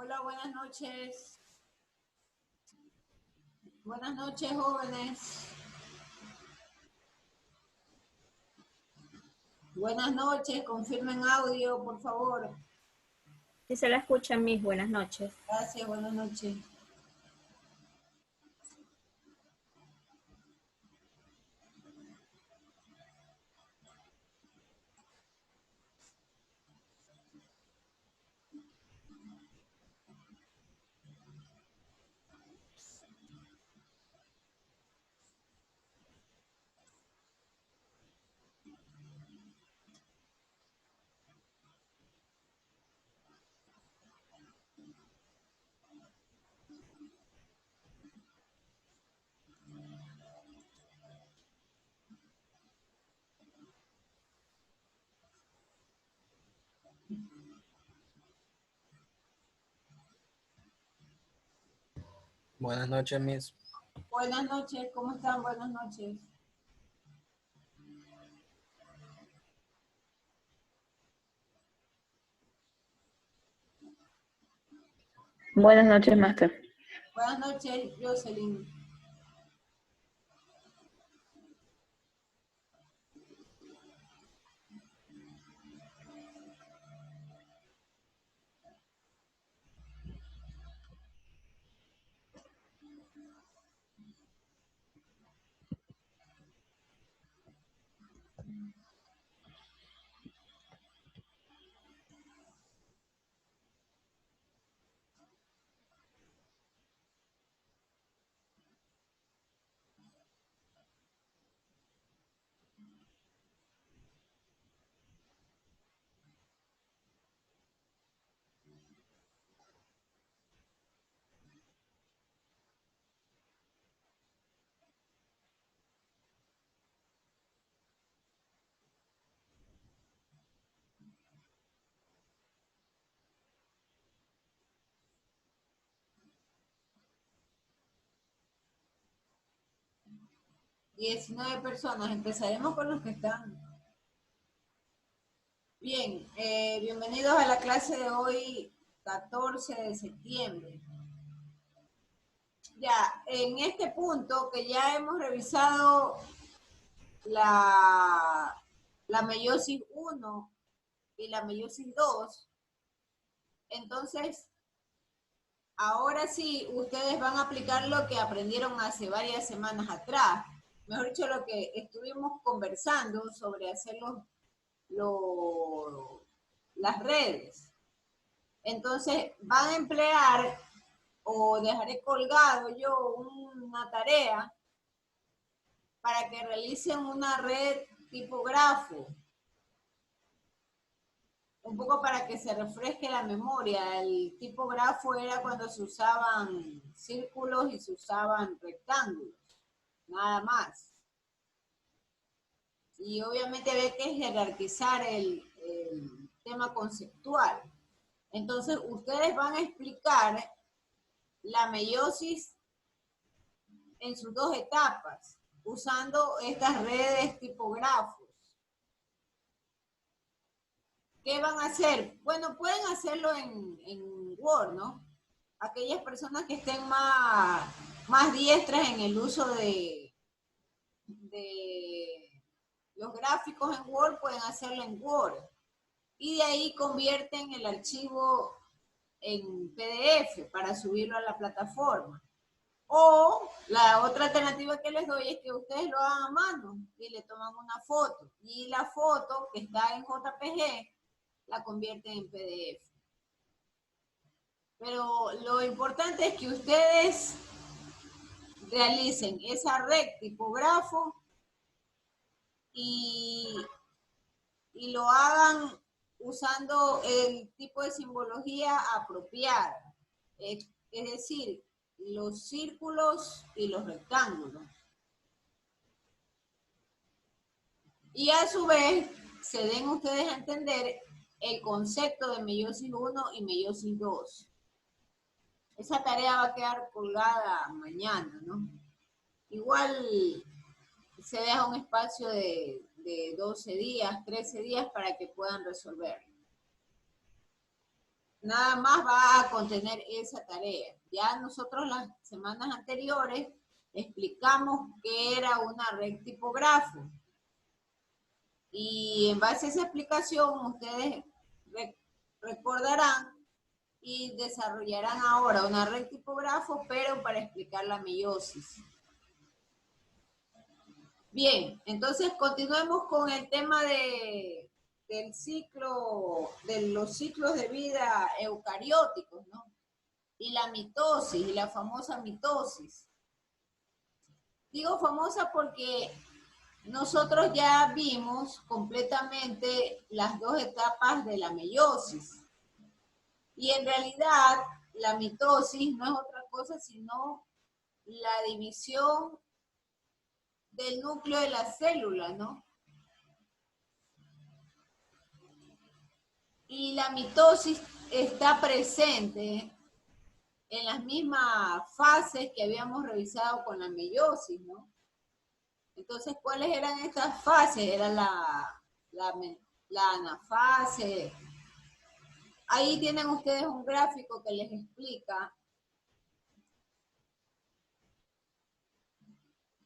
Hola, buenas noches. Buenas noches, jóvenes. Buenas noches, confirmen audio, por favor. Si se la escuchan, mis buenas noches. Gracias, buenas noches. Buenas noches, Miss. Buenas noches, ¿cómo están? Buenas noches. Buenas noches, Master. Buenas noches, Jocelyn. Diecinueve personas, empezaremos con los que están. Bien, bienvenidos a la clase de hoy, 14 de septiembre. Ya, en este punto que ya hemos revisado la meiosis 1 y la meiosis 2, entonces ahora sí ustedes van a aplicar lo que aprendieron hace varias semanas atrás, mejor dicho, lo que estuvimos conversando sobre hacer las redes. Entonces van a emplear, o dejaré colgado yo una tarea para que realicen una red tipo grafo, un poco para que se refresque la memoria. El tipo grafo era cuando se usaban círculos y se usaban rectángulos, nada más. Y obviamente había que jerarquizar el tema conceptual. Entonces ustedes van a explicar la meiosis en sus dos etapas, usando estas redes tipo grafos. ¿Qué van a hacer? Bueno, pueden hacerlo en Word, ¿no? Aquellas personas que estén más diestras en el uso de los gráficos en Word pueden hacerlo en Word. Y de ahí convierten el archivo en PDF para subirlo a la plataforma. O la otra alternativa que les doy es que ustedes lo hagan a mano y le toman una foto. Y la foto que está en JPG la convierten en PDF. Pero lo importante es que ustedes realicen esa red tipógrafo y lo hagan usando el tipo de simbología apropiada. Es decir, los círculos y los rectángulos. Y a su vez, se den ustedes a entender el concepto de meiosis 1 y meiosis 2. Esa tarea va a quedar colgada mañana, ¿no? Igual se deja un espacio de 12 días, 13 días para que puedan resolver. nada más va a contener esa tarea. Ya nosotros las semanas anteriores explicamos qué era una red tipógrafo. Y en base a esa explicación, ustedes recordarán y desarrollarán ahora una red tipógrafo, pero para explicar la meiosis. Bien, entonces continuemos con el tema del ciclo, de los ciclos de vida eucarióticos, ¿no? Y la mitosis, y la famosa mitosis. Digo famosa porque nosotros ya vimos completamente las dos etapas de la meiosis. Y en realidad la mitosis no es otra cosa sino la división del núcleo de la célula, ¿no? Y la mitosis está presente en las mismas fases que habíamos revisado con la meiosis, ¿no? Entonces, ¿cuáles eran estas fases? Era la anafase. Ahí tienen ustedes un gráfico que les explica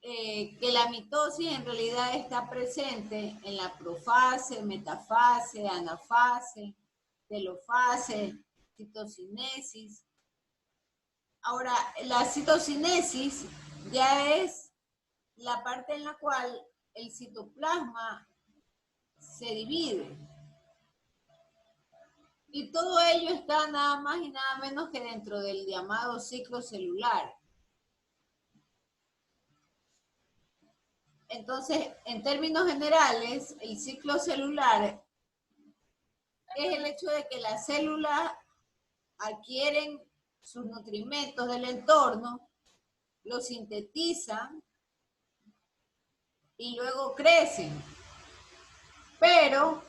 que la mitosis en realidad está presente en la profase, metafase, anafase, telofase, citocinesis. Ahora, la citocinesis ya es la parte en la cual el citoplasma se divide. Y todo ello está nada más y nada menos que dentro del llamado ciclo celular. Entonces, en términos generales, el ciclo celular es el hecho de que las células adquieren sus nutrimentos del entorno, los sintetizan y luego crecen. Pero,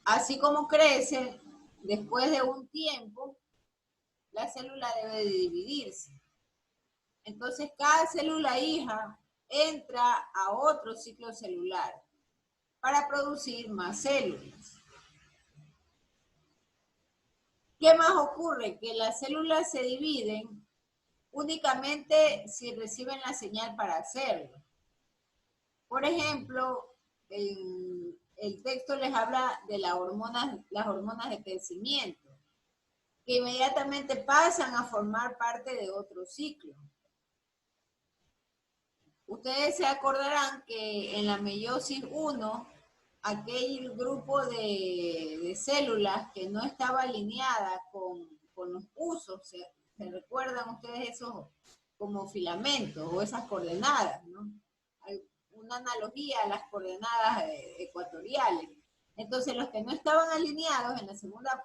así como crecen, después de un tiempo, la célula debe de dividirse. Entonces, cada célula hija entra a otro ciclo celular para producir más células. ¿Qué más ocurre? Que las células se dividen únicamente si reciben la señal para hacerlo. Por ejemplo, el texto les habla de las hormonas de crecimiento, que inmediatamente pasan a formar parte de otro ciclo. Ustedes se acordarán que en la meiosis 1, aquel grupo de células que no estaba alineada con los usos, ¿se recuerdan ustedes esos como filamentos o esas coordenadas, ¿no? Hay una analogía a las coordenadas ecuatoriales. Entonces los que no estaban alineados en la segunda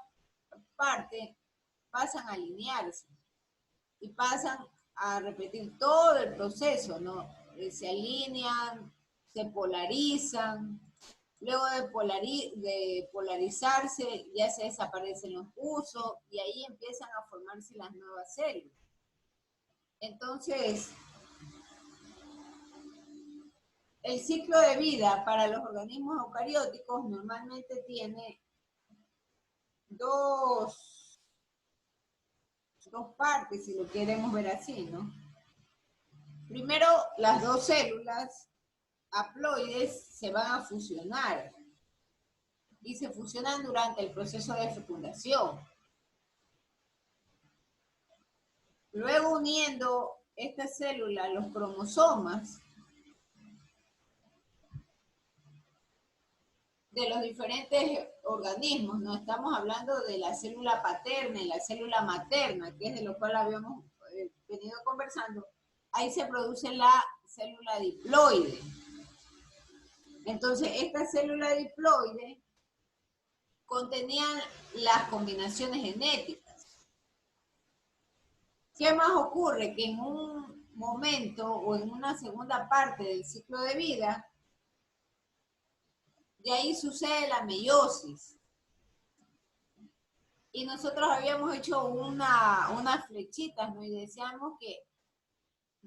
parte pasan a alinearse y pasan a repetir todo el proceso, ¿no? Se alinean, se polarizan, luego de polarizarse ya se desaparecen los usos y ahí empiezan a formarse las nuevas células. Entonces, el ciclo de vida para los organismos eucarióticos normalmente tiene dos partes, si lo queremos ver así, ¿no? Primero, las dos células haploides se van a fusionar y se fusionan durante el proceso de fecundación. Luego, uniendo esta célula, los cromosomas de los diferentes organismos, no estamos hablando de la célula paterna y la célula materna, que es de lo cual habíamos venido conversando. Ahí se produce la célula diploide. Entonces, esta célula diploide contenía las combinaciones genéticas. ¿Qué más ocurre? Que en un momento o en una segunda parte del ciclo de vida, y ahí sucede la meiosis. Y nosotros habíamos hecho unas flechitas, ¿no? Y decíamos que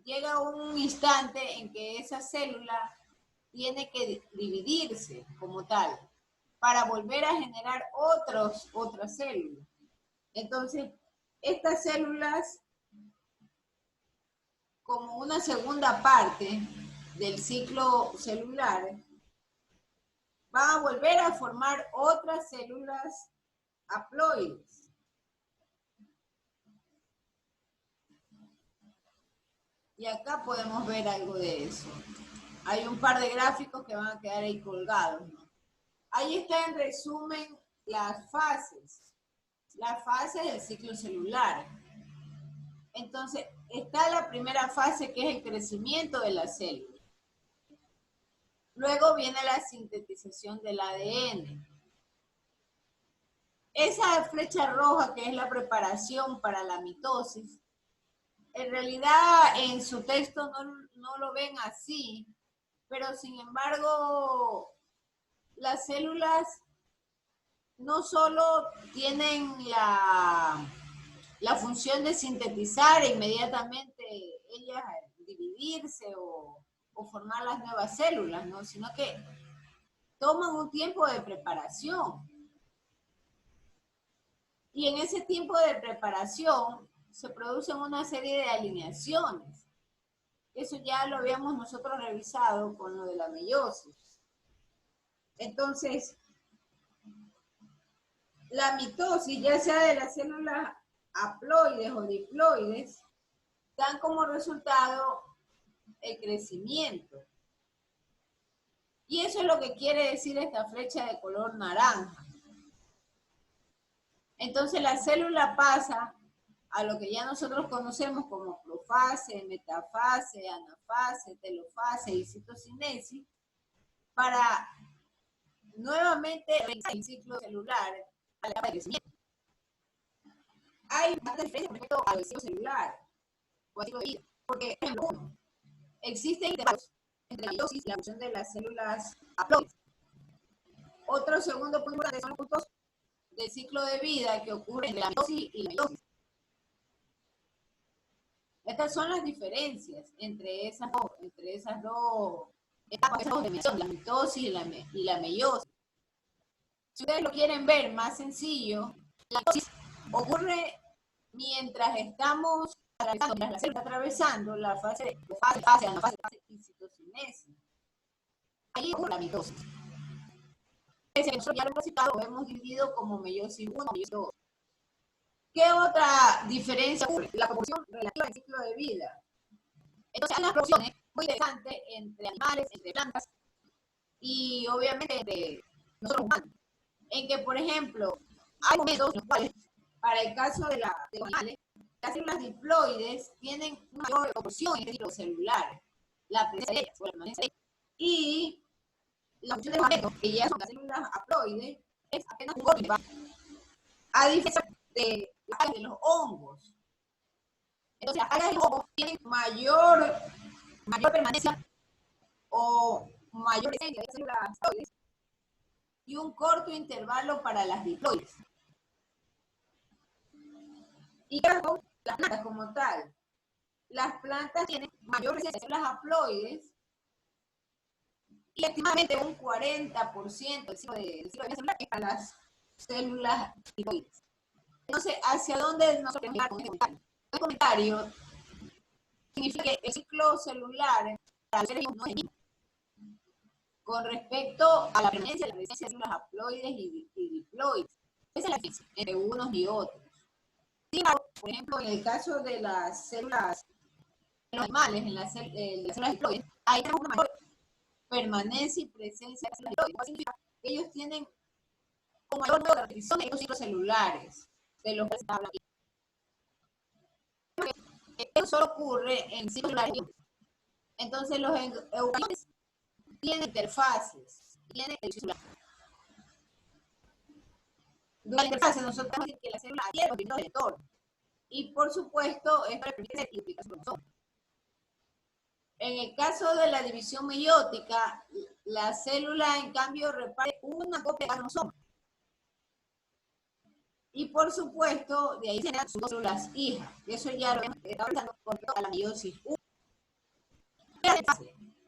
llega un instante en que esa célula tiene que dividirse como tal, para volver a generar otras células. Entonces, estas células, como una segunda parte del ciclo celular, van a volver a formar otras células haploides. Y acá podemos ver algo de eso. Hay un par de gráficos que van a quedar ahí colgados, ¿no? Ahí está en resumen las fases del ciclo celular. Entonces, está la primera fase, que es el crecimiento de la célula. Luego viene la sintetización del ADN. Esa flecha roja, que es la preparación para la mitosis, en realidad en su texto no lo ven así, pero sin embargo, las células no solo tienen la función de sintetizar e inmediatamente ellas dividirse o formar las nuevas células, ¿no? Sino que toman un tiempo de preparación. Y en ese tiempo de preparación se producen una serie de alineaciones. Eso ya lo habíamos nosotros revisado con lo de la meiosis. Entonces, la mitosis, ya sea de las células haploides o diploides, dan como resultado el crecimiento. Y eso es lo que quiere decir esta flecha de color naranja. Entonces la célula pasa a lo que ya nosotros conocemos como profase, metafase, anafase, telofase y citocinesis, para nuevamente realizar el ciclo celular a la etapa de crecimiento. Hay bastante diferencia con respecto al ciclo celular o al ciclo de vida, porque, por ejemplo, uno, existen intervalos entre la meiosis y la función de las células haploides. Otro segundo punto son los puntos del ciclo de vida que ocurre entre la mitosis y la meiosis. Estas son las diferencias entre esas dos etapas, esas dos dimensiones, la mitosis y la meiosis. Si ustedes lo quieren ver más sencillo, la mitosis ocurre mientras estamos atravesando, mientras la célula está atravesando la fase de fase, anafase y citocinesis. Ahí ocurre la mitosis. Nosotros ya lo hemos citado, lo hemos dividido como meiosis 1, meiosis 2. ¿Qué otra diferencia ocurre? La proporción relativa al ciclo de vida. Entonces hay unas proporciones muy interesantes entre animales, entre plantas y obviamente entre nosotros humanos. En que, por ejemplo, hay momentos en los cuales, para el caso de los animales, las células diploides tienen una mayor proporción en el ciclo celular, la presencia de ellas o la permanencia de ellas. Y la función de los gametos, que ya son las células haploides, es apenas un corto intervalo. A diferencia de las algas de los hongos. Entonces, las algas de los hongos tienen mayor permanencia o mayor presencia de células haploides y un corto intervalo para las diploides. Y las plantas como tal. Las plantas tienen mayor presencia de células haploides y estimadamente un 40% del ciclo de vida celular es para las células diploides. Entonces, ¿hacia dónde nosotros queremos llegar con este comentario? Este comentario significa que el ciclo celular para los seres vivos no es el mismo con respecto a la permanencia de la presencia de células haploides y diploides. Esa es la diferencia entre unos y otros. Por ejemplo, en el caso de las células de los animales, en las células diploides, ahí tenemos una mayor permanencia y presencia de células diploides. Eso significa que ellos tienen un mayor número de repetición de estos ciclos celulares de los que se habla aquí. Eso solo ocurre en ciclos celulares. Entonces los eucariotas tienen interfaces, tienen el celular. Durante la interfase nosotros tenemos que la célula adhiere los del entorno. Y por supuesto, esto le permite duplicar su cromosoma. En el caso de la división meiótica, la célula en cambio reparte una copia de cada cromosoma. Y por supuesto, de ahí se generan sus dos células hijas. Eso ya lo hemos estado hablando con respecto a la meiosis 1.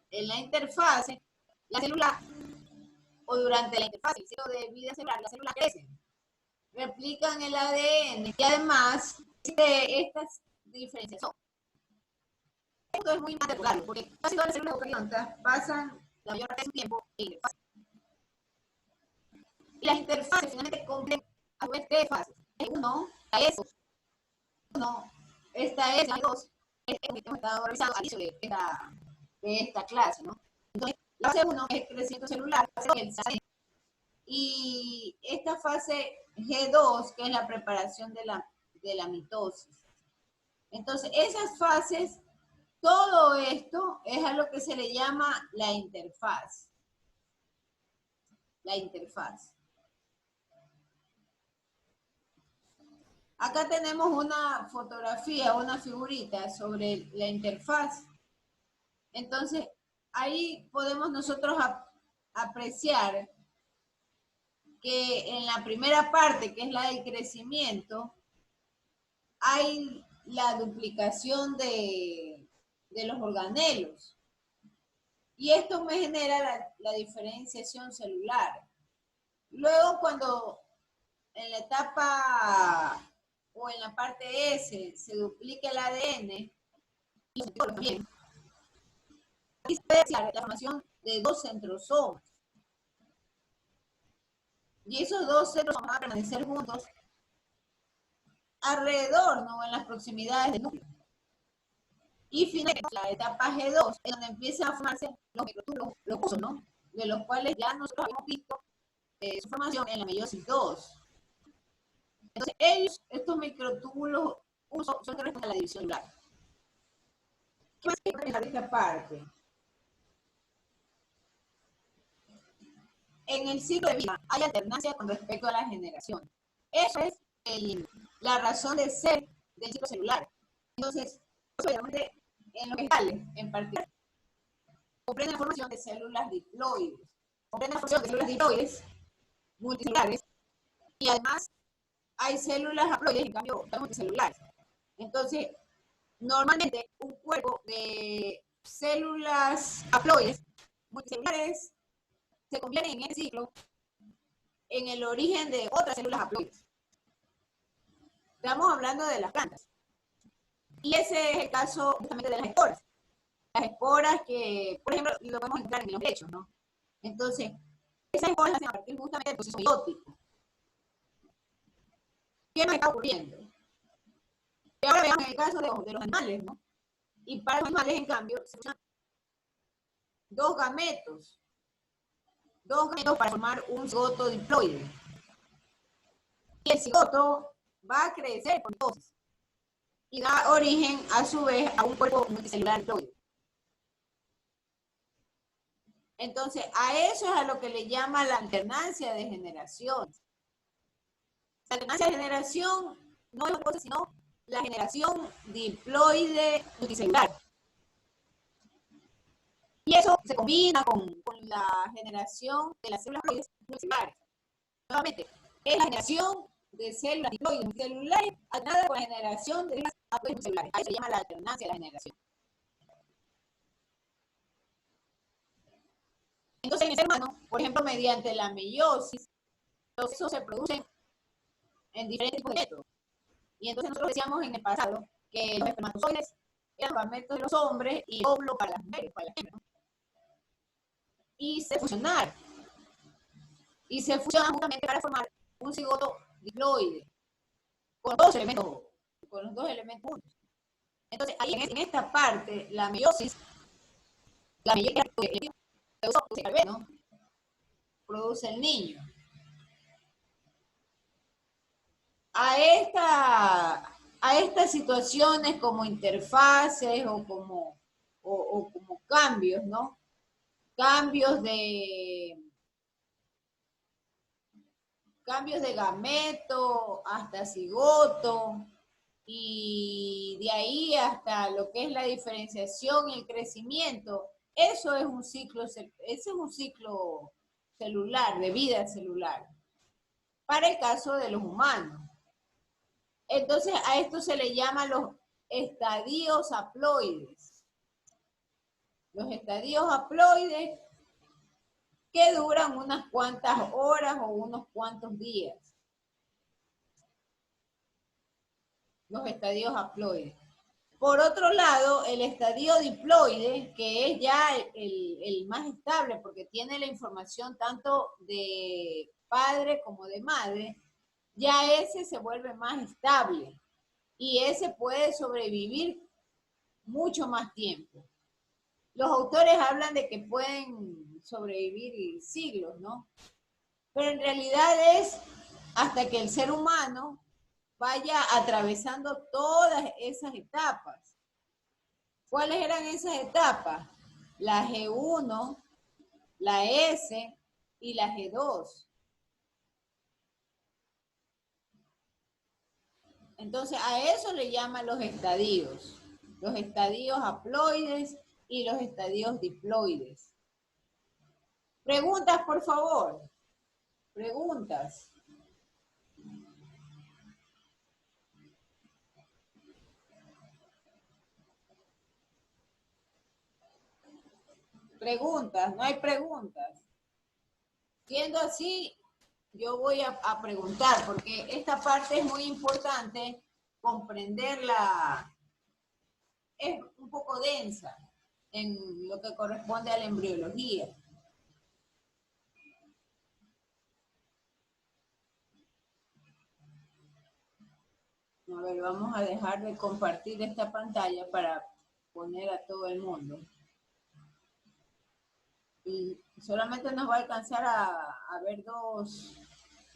En la interfase, la célula, o durante la interfase, el ciclo de vida celular, las células crecen. replican el ADN y además de estas diferencias. Esto es muy particular porque casi todas las células eucariontas pasan la mayor parte de su tiempo en interfaz. Y las interfaces finalmente cumplen a su vez tres fases. Uno, la ESO. Uno, esta es la dos, es lo que hemos estado revisando al inicio de esta clase, ¿no? Entonces, la fase 1 es el crecimiento celular, la fase 2 es el y esta fase G2, que es la preparación de la mitosis. Entonces, esas fases, todo esto es a lo que se le llama la interfaz. La interfaz. Acá tenemos una fotografía, una figurita sobre la interfaz. Entonces, ahí podemos nosotros apreciar que en la primera parte, que es la del crecimiento, hay la duplicación de los organelos. Y esto me genera la diferenciación celular. Luego, cuando en la etapa o en la parte S se duplica el ADN, y también, aquí se puede apreciar la formación de dos centrosomas. Y esos dos centrosomas van a permanecer juntos alrededor, ¿no? En las proximidades del núcleo. Y finalmente, la etapa G2, es donde empiezan a formarse los microtúbulos locusos, ¿no? De los cuales ya nosotros habíamos visto su formación en la meiosis 2. Entonces, estos microtúbulos son los que responden a la división celular. ¿Qué más hay que pensar de esta parte? En el ciclo de vida hay alternancia con respecto a la generación. Esa es la razón de ser del ciclo celular. Entonces, obviamente, en los vegetales, en particular, comprende la formación de células diploides. Comprende la formación de células diploides multicelulares y además hay células haploides, en cambio, multicelulares. Entonces, normalmente un cuerpo de células haploides multicelulares se convierte en ese ciclo en el origen de otras células haploides. Estamos hablando de las plantas. Y ese es el caso justamente de las esporas. Las esporas que, por ejemplo, lo podemos encontrar en los lechos, ¿no? Entonces, esas esporas nacen a partir justamente del proceso meiótico. ¿Qué nos está ocurriendo? Y ahora veamos el caso de los animales, ¿no? Y para los animales, en cambio, se usan dos gametos para formar un cigoto diploide. Y el cigoto va a crecer por mitosis y da origen, a su vez, a un cuerpo multicelular diploide. Entonces, a eso es a lo que le llama la alternancia de generación. La alternancia de generación no es otra cosa sino la generación diploide multicelular. Y eso se combina con la generación de las células haploides multicelulares. Nuevamente, es la generación de células diploides multicelulares alternada con la generación de células haploides multicelulares. A eso se llama la alternancia de la generación. Entonces, en el ser humano, por ejemplo, mediante la meiosis, los sexos se producen en diferentes tipos de métodos. Y entonces nosotros decíamos en el pasado que los espermatozoides eran los gametos de los hombres y el óvulo para las mujeres, para las hembras. Y se fusionaron. Y se fusionan justamente para formar un cigoto diploide con dos elementos juntos. Entonces, ahí en esta parte, la meiosis ¿no? Produce el niño. A estas situaciones como interfaces o como cambios, ¿no? Cambios de gameto hasta cigoto y de ahí hasta lo que es la diferenciación y el crecimiento. Eso es un ciclo celular, de vida celular, para el caso de los humanos. Entonces, a esto se le llama los estadios haploides. Los estadios haploides que duran unas cuantas horas o unos cuantos días. los estadios haploides. Por otro lado, el estadio diploide, que es ya el más estable, porque tiene la información tanto de padre como de madre, ya ese se vuelve más estable y ese puede sobrevivir mucho más tiempo. Los autores hablan de que pueden sobrevivir siglos, ¿no? Pero en realidad es hasta que el ser humano vaya atravesando todas esas etapas. ¿Cuáles eran esas etapas? La G1, la S y la G2. Entonces a eso le llaman los estadios haploides y los estadios diploides. Preguntas, por favor. Preguntas. Preguntas, no hay preguntas. Siendo así, yo voy a preguntar, porque esta parte es muy importante, comprenderla, es un poco densa en lo que corresponde a la embriología. A ver, vamos a dejar de compartir esta pantalla para poner a todo el mundo. Y solamente nos va a alcanzar a ver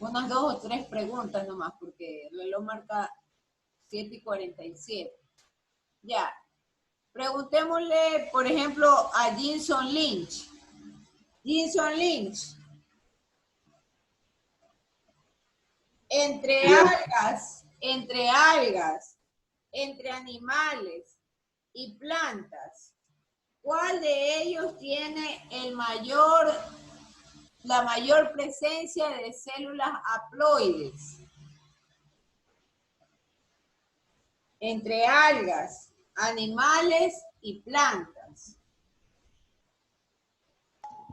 unas 2 o 3 preguntas nomás, porque el reloj marca 7:47. Ya. Preguntémosle, por ejemplo, a Jinson Lynch. Jinson Lynch. Entre algas, entre animales y plantas, ¿cuál de ellos tiene la mayor presencia de células haploides? Entre algas, animales y plantas.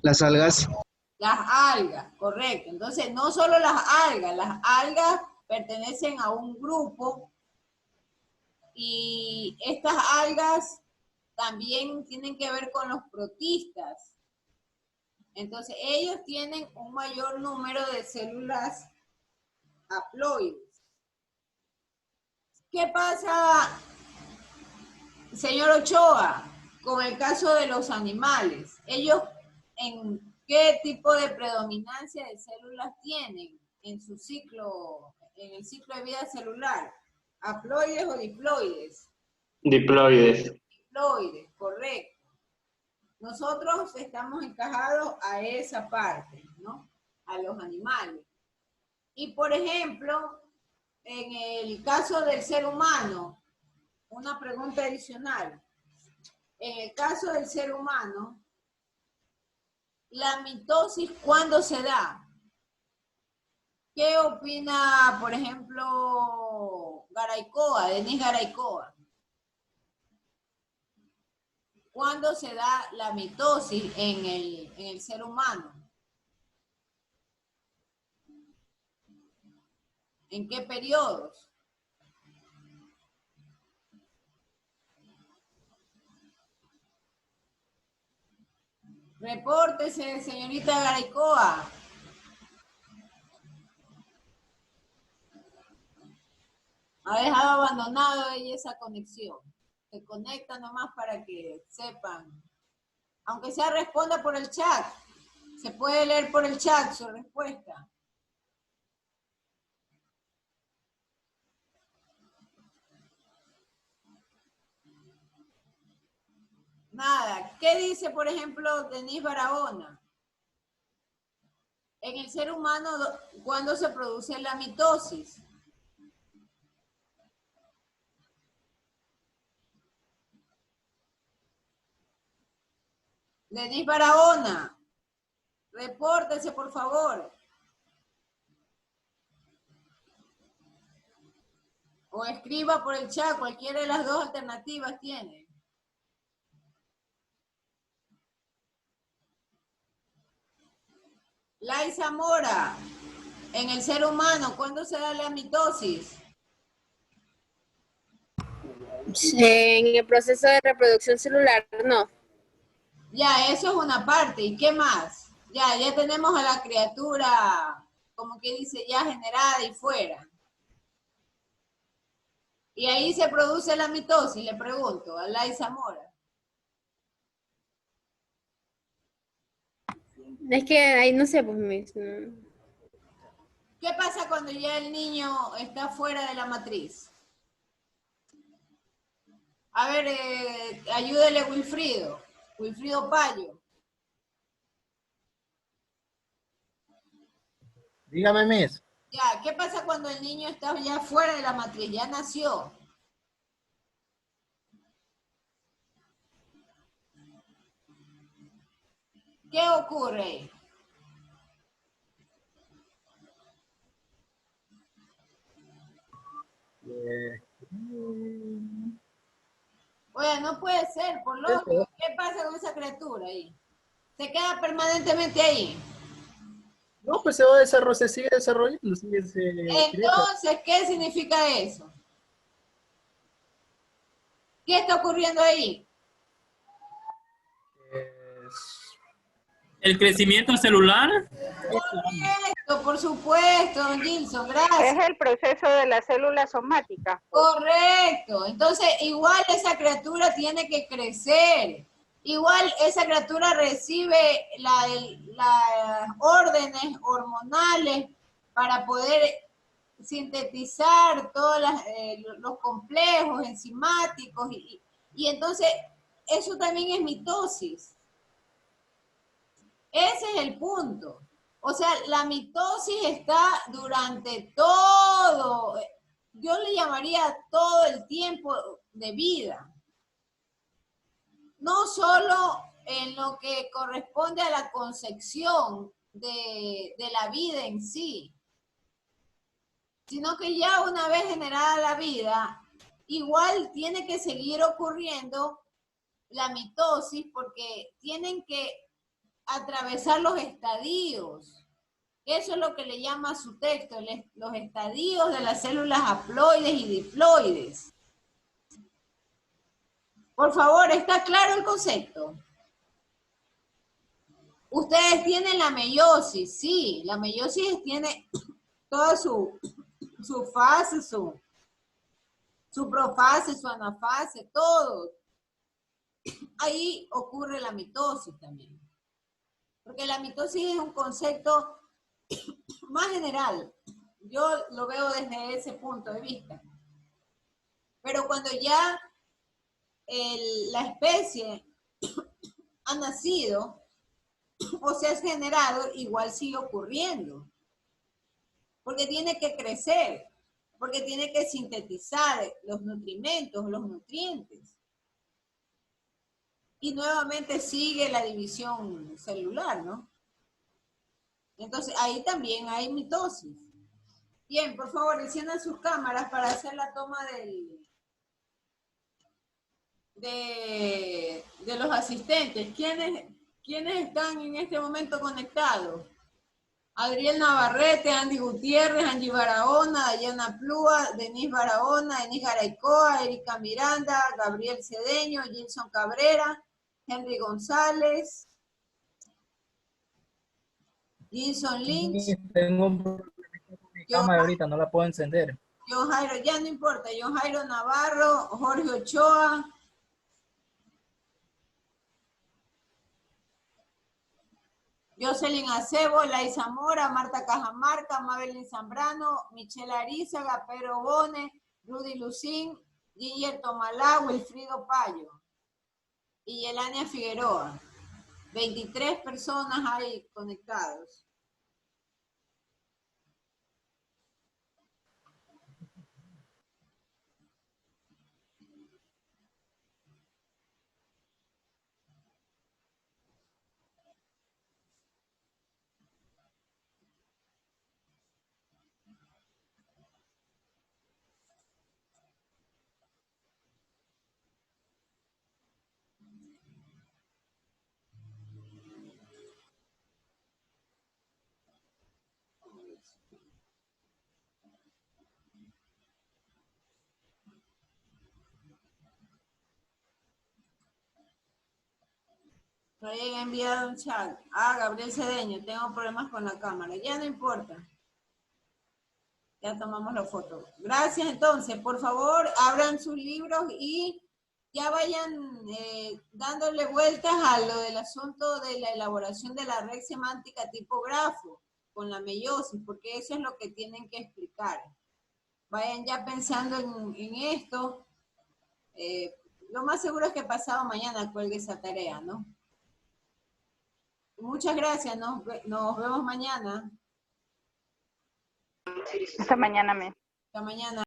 Las algas. Las algas, correcto. Entonces, no solo las algas pertenecen a un grupo y estas algas también tienen que ver con los protistas. Entonces, ellos tienen un mayor número de células haploides. ¿Qué pasa, señor Ochoa, con el caso de los animales? Ellos, ¿en qué tipo de predominancia de células tienen en su ciclo, en el ciclo de vida celular? ¿Haploides o diploides? Diploides. Diploides, correcto. Nosotros estamos encajados a esa parte, ¿no? A los animales. Y por ejemplo, en el caso del ser humano, una pregunta adicional. En el caso del ser humano, la mitosis, ¿cuándo se da? ¿Qué opina, por ejemplo, Garaycoa, Denise Garaycoa? ¿Cuándo se da la mitosis en el ser humano? ¿En qué periodos? Repórtese, señorita Garaycoa. Ha dejado abandonado ella esa conexión. Se conecta nomás para que sepan. Aunque sea responda por el chat. Se puede leer por el chat su respuesta. Nada. ¿Qué dice, por ejemplo, Denise Barahona? En el ser humano, ¿cuándo se produce la mitosis? Denise Barahona, repórtese, por favor. O escriba por el chat, cualquiera de las 2 alternativas tiene. Laisa Mora, en el ser humano, ¿cuándo se da la mitosis? En el proceso de reproducción celular, no. Ya, eso es una parte. ¿Y qué más? Ya tenemos a la criatura, como que dice, ya generada y fuera. Y ahí se produce la mitosis, le pregunto, a Lai Zamora. Es que ahí no sé, pues ¿Qué pasa cuando ya el niño está fuera de la matriz? A ver, ayúdele Wilfrido. Wilfrido Payo. Dígame, Miss. Ya, ¿qué pasa cuando el niño está ya fuera de la matriz? Ya nació. ¿Qué ocurre? Oye, no puede ser, por lógico. ¿Qué pasa con esa criatura ahí? ¿Se queda permanentemente ahí? No, pues se va a desarrollar, se sigue desarrollando, sigue creciendo. Entonces, ¿qué significa eso? ¿Qué está ocurriendo ahí? El crecimiento celular. Correcto, por supuesto, don Gilson, gracias. Es el proceso de la célula somática. Correcto. Entonces, igual esa criatura tiene que crecer. Igual esa criatura recibe las órdenes hormonales para poder sintetizar todos los complejos enzimáticos y entonces eso también es mitosis. Ese es el punto. O sea, la mitosis está durante todo, yo le llamaría todo el tiempo de vida. No solo en lo que corresponde a la concepción de la vida en sí, sino que ya una vez generada la vida, igual tiene que seguir ocurriendo la mitosis porque tienen que atravesar los estadios. Eso es lo que le llama a su texto, los estadios de las células haploides y diploides. Por favor, ¿está claro el concepto? Ustedes tienen la meiosis, sí, la meiosis tiene toda su fase, su profase, su anafase, todo. Ahí ocurre la mitosis también. Porque la mitosis es un concepto más general. Yo lo veo desde ese punto de vista. Pero cuando ya la especie ha nacido o se ha generado, igual sigue ocurriendo. Porque tiene que crecer, porque tiene que sintetizar los nutrimentos, los nutrientes. Y nuevamente sigue la división celular, ¿no? Entonces ahí también hay mitosis. Bien, por favor, enciendan sus cámaras para hacer la toma de los asistentes. ¿Quiénes están en este momento conectados? Adriel Navarrete, Andy Gutiérrez, Angie Barahona, Dayana Plúa, Denise Barahona, Denis Garaycoa, Erika Miranda, Gabriel Cedeño, Gilson Cabrera, Henry González, Gilson Lynch. Tengo un problema con mi cámara ahorita, no la puedo encender. John Jairo, ya no importa, John Jairo Navarro, Jorge Ochoa, Jocelyn Acebo, Lai Zamora, Marta Cajamarca, Mabelin Zambrano, Michelle Arizaga, Pedro Bone, Rudy Lucín, Guillermo Tomalá, Wilfrido Payo y Yelania Figueroa. 23 personas hay conectados. No haya enviado un chat. Ah, Gabriel Cedeño, tengo problemas con la cámara. Ya no importa. Ya tomamos la foto. Gracias, entonces. Por favor, abran sus libros y ya vayan dándole vueltas a lo del asunto de la elaboración de la red semántica tipo grafo con la meiosis, porque eso es lo que tienen que explicar. Vayan ya pensando en esto. Lo más seguro es que pasado mañana cuelgue esa tarea, ¿no? Muchas gracias, nos vemos mañana. Hasta mañana, me. Hasta mañana.